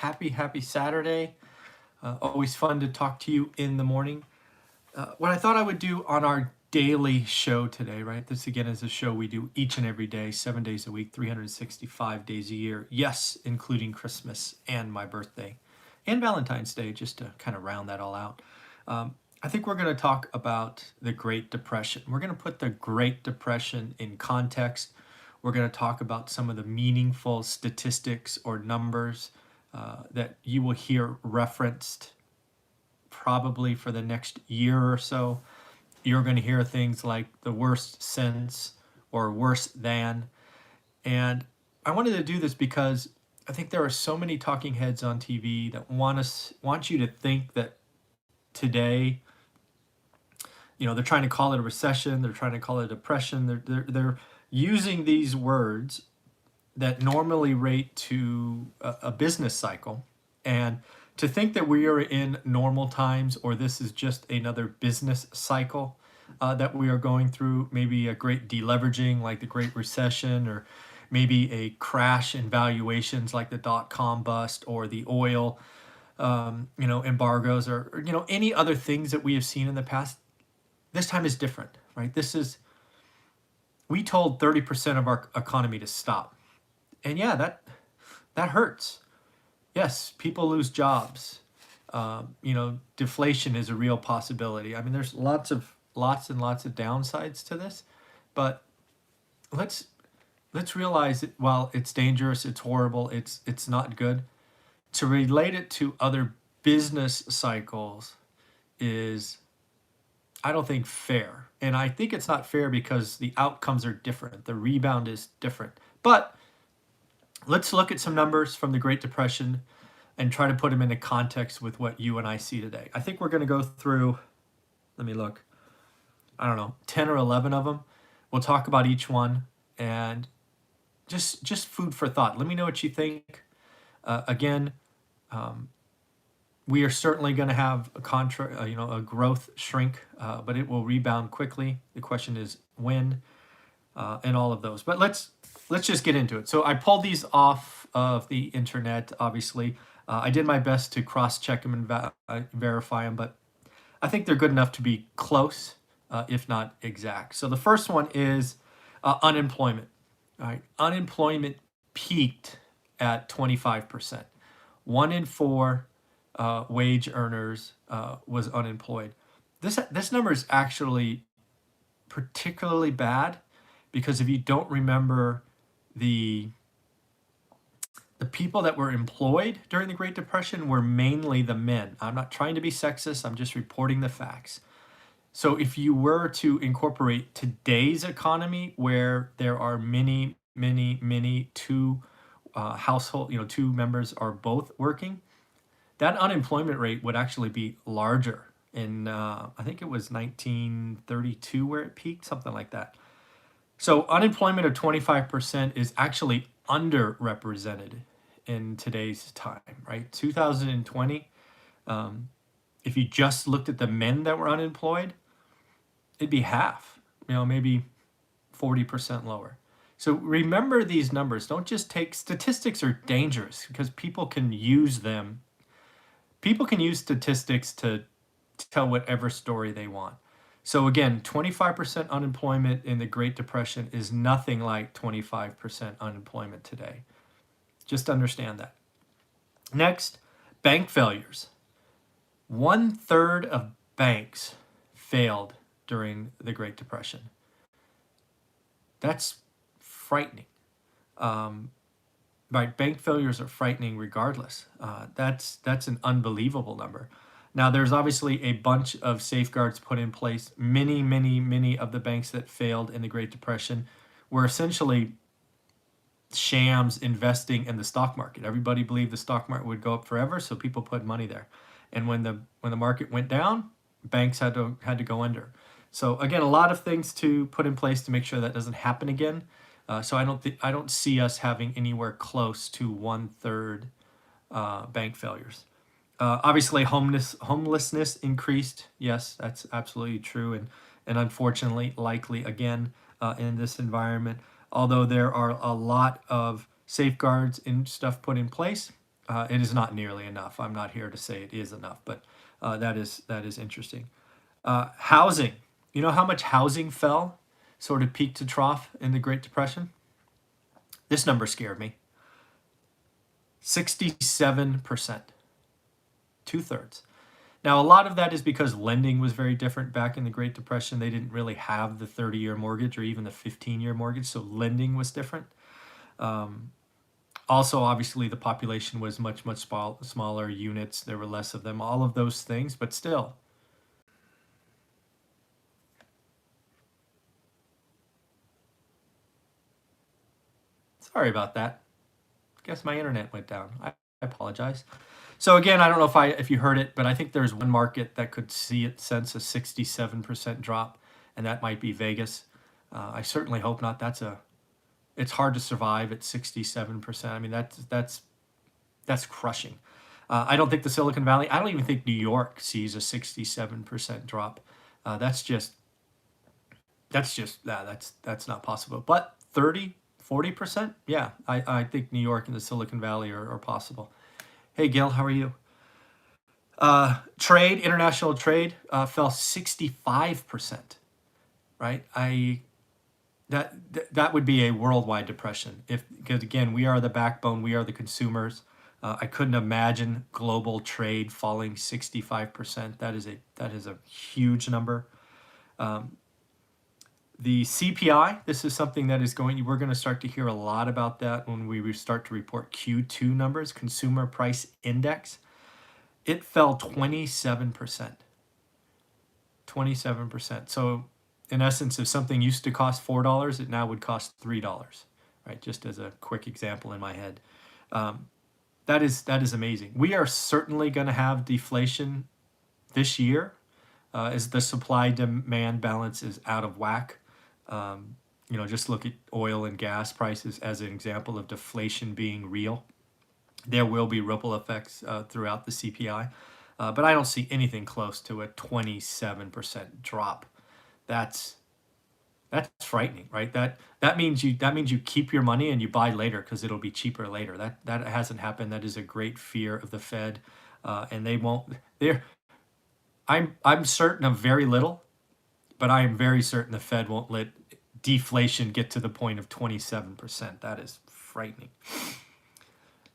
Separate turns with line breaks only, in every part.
Happy Saturday. Always fun to talk to you in the morning. What I thought I would do on our daily show today, right? This again is a show we do each and every day, 7 days a week, 365 days a year. Yes, including Christmas and my birthday and Valentine's Day, just to kind of round that all out. I think we're going to talk about the Great Depression. We're going to put the Great Depression in context. We're going to talk about some of the meaningful statistics or numbers that you will hear referenced probably for the next year or so. You're going to hear things like the worst since or worse than. And I wanted to do this because I think there are so many talking heads on TV that want you to think that today, they're trying to call it a recession, they're trying to call it a depression. They're using these words that normally rate to a business cycle, and to think that we are in normal times or this is just another business cycle that we are going through, maybe a great deleveraging like the Great Recession, or maybe a crash in valuations like the dot-com bust or the oil embargoes, or any other things that we have seen in the past. This time is different, right? We told 30% of our economy to stop. And yeah, that hurts. Yes, people lose jobs. Deflation is a real possibility. I mean, there's lots and lots of downsides to this, but let's realize that while it's dangerous, it's horrible, it's not good, to relate it to other business cycles is, I don't think, fair. And I think it's not fair because the outcomes are different. The rebound is different. But let's look at some numbers from the Great Depression and try to put them into context with what you and I see today. I think we're going to go through, let me look, 10 or 11 of them. We'll talk about each one and just food for thought. Let me know what you think. Again, we are certainly going to have a growth shrink, but it will rebound quickly. The question is when, and all of those. But let's just get into it. So I pulled these off of the internet, obviously. I did my best to cross-check them and verify them, but I think they're good enough to be close, if not exact. So the first one is unemployment. All right, unemployment peaked at 25%. 1 in 4 wage earners was unemployed. This number is actually particularly bad because if you don't remember, the people that were employed during the Great Depression were mainly the men. I'm not trying to be sexist, I'm just reporting the facts. So if you were to incorporate today's economy where there are many two two members are both working, that unemployment rate would actually be larger. In I think it was 1932 where it peaked, something like that. So unemployment of 25% is actually underrepresented in today's time, right? 2020, if you just looked at the men that were unemployed, it'd be half, maybe 40% lower. So remember these numbers. Don't just take, statistics are dangerous because people can use them. People can use statistics to tell whatever story they want. So again, 25% unemployment in the Great Depression is nothing like 25% unemployment today. Just understand that. Next, bank failures. 1/3 of banks failed during the Great Depression. That's frightening. Right, bank failures are frightening regardless. That's an unbelievable number. Now, there's obviously a bunch of safeguards put in place. Many of the banks that failed in the Great Depression were essentially shams investing in the stock market. Everybody believed the stock market would go up forever, so people put money there. And when the market went down, banks had to go under. So again, a lot of things to put in place to make sure that doesn't happen again. So I don't see us having anywhere close to 1/3 bank failures. Obviously, homelessness increased. Yes, that's absolutely true, and unfortunately, likely again in this environment. Although there are a lot of safeguards and stuff put in place, It is not nearly enough. I'm not here to say it is enough, but that is interesting. Housing. You know how much housing fell, sort of peak to trough in the Great Depression? This number scared me. 67%, two-thirds. Now, a lot of that is because lending was very different back in the Great Depression. They didn't really have the 30-year mortgage or even the 15-year mortgage, so lending was different. Also, obviously, the population was much, much smaller units. There were less of them, all of those things, but still. Sorry about that. Guess my internet went down. I apologize. So again, I don't know if you heard it, but I think there's one market that could sense a 67% drop, and that might be Vegas. I certainly hope not. It's hard to survive at 67%. I mean, that's crushing. I don't think the Silicon Valley, I don't even think New York sees a 67% drop. That's not possible. But 40%? Yeah, I think New York and the Silicon Valley are possible. Hey, Gil, how are you? International trade fell 65%, right? That would be a worldwide depression because again, we are the backbone, we are the consumers. I couldn't imagine global trade falling 65%. That is a huge number. The CPI, this is something that we're going to start to hear a lot about that when we start to report Q2 numbers, Consumer Price Index. It fell 27%. 27%. So in essence, if something used to cost $4, it now would cost $3, right? Just as a quick example in my head. That is amazing. We are certainly going to have deflation this year as the supply-demand balance is out of whack. Just look at oil and gas prices as an example of deflation being real. There will be ripple effects throughout the CPI, but I don't see anything close to a 27% drop. That's frightening, right? That means you keep your money and you buy later because it'll be cheaper later. That hasn't happened. That is a great fear of the Fed, and they won't. I'm certain of very little, but I am very certain the Fed won't let deflation get to the point of 27%. That is frightening.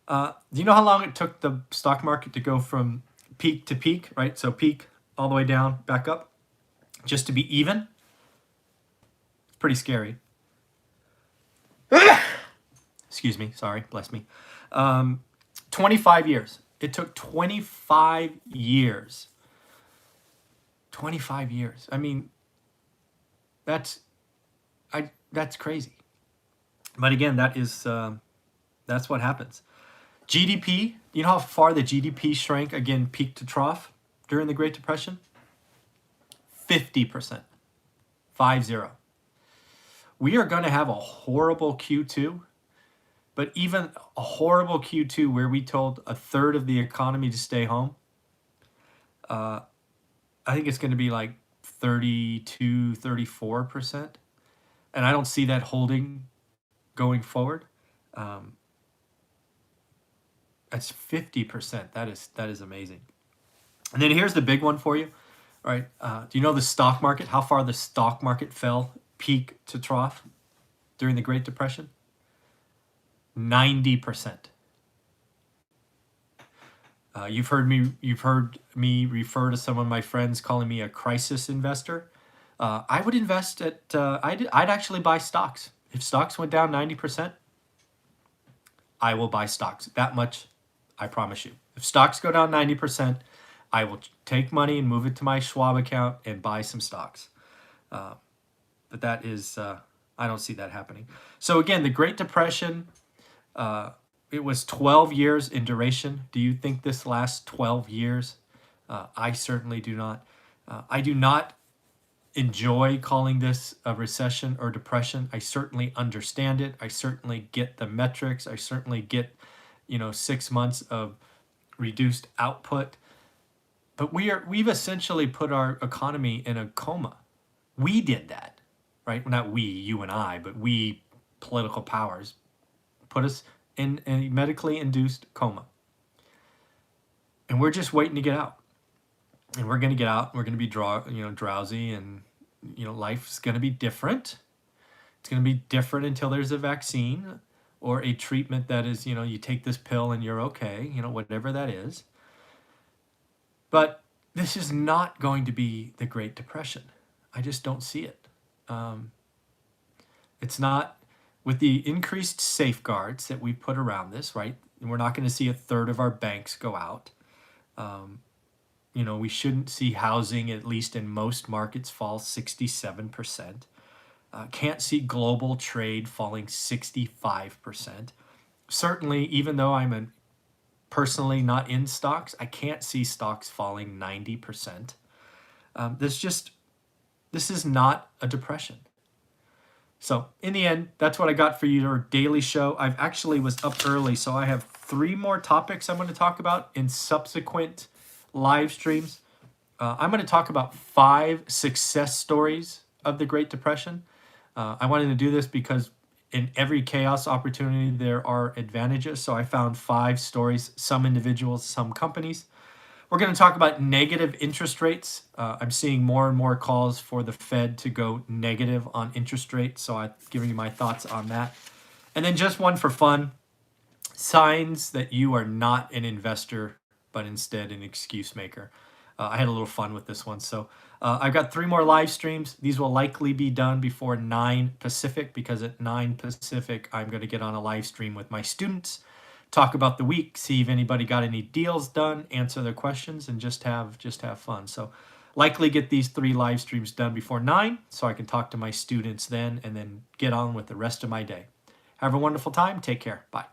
Do you know how long it took the stock market to go from peak to peak, right? So peak all the way down, back up, just to be even? It's pretty scary. Excuse me. Sorry. Bless me. 25 years. It took 25 years. 25 years. I mean, that's crazy. But again, that's what happens. GDP, you know how far the GDP shrank, again, peak to trough during the Great Depression? 50%. 50. We are going to have a horrible Q2, but even a horrible Q2 where we told a third of the economy to stay home, I think it's going to be like 32, 34%. And I don't see that holding going forward. That's 50%. That is amazing. And then here's the big one for you. All right. Do you know the stock market? How far the stock market fell peak to trough during the Great Depression? 90%. You've heard me refer to some of my friends calling me a crisis investor. I would invest I'd actually buy stocks. If stocks went down 90%, I will buy stocks. That much, I promise you. If stocks go down 90%, I will take money and move it to my Schwab account and buy some stocks. But that is, I don't see that happening. So again, the Great Depression, it was 12 years in duration. Do you think this lasts 12 years? I certainly do not. I do not enjoy calling this a recession or depression. I certainly understand it. I certainly get the metrics. I certainly get, 6 months of reduced output. But we've essentially put our economy in a coma. We did that, right? Not we, you and I, but we political powers put us in a medically induced coma. and we're just waiting to get out. And we're going to get out. And we're going to be drowsy, and life's going to be different. It's going to be different until there's a vaccine or a treatment that is, you take this pill and you're okay, whatever that is. But this is not going to be the Great Depression. I just don't see it. It's not, with the increased safeguards that we put around this, right? We're not going to see a third of our banks go out. We shouldn't see housing, at least in most markets, fall 67%. Can't see global trade falling 65%. Certainly, even though I'm personally not in stocks, I can't see stocks falling 90%. This is not a depression. So in the end, that's what I got for your daily show. I've actually was up early, so I have 3 more topics I'm going to talk about in subsequent live streams. I'm going to talk about 5 success stories of the Great Depression. I wanted to do this because in every chaos opportunity, there are advantages. So I found 5 stories, some individuals, some companies. We're going to talk about negative interest rates. I'm seeing more and more calls for the Fed to go negative on interest rates. So I'm giving you my thoughts on that. And then just one for fun, signs that you are not an investor, but instead an excuse maker. I had a little fun with this one. So I've got 3 more live streams. These will likely be done before 9 Pacific, because at 9 Pacific, I'm going to get on a live stream with my students, talk about the week, see if anybody got any deals done, answer their questions, and just have fun. So likely get these 3 live streams done before 9 so I can talk to my students then and then get on with the rest of my day. Have a wonderful time. Take care. Bye.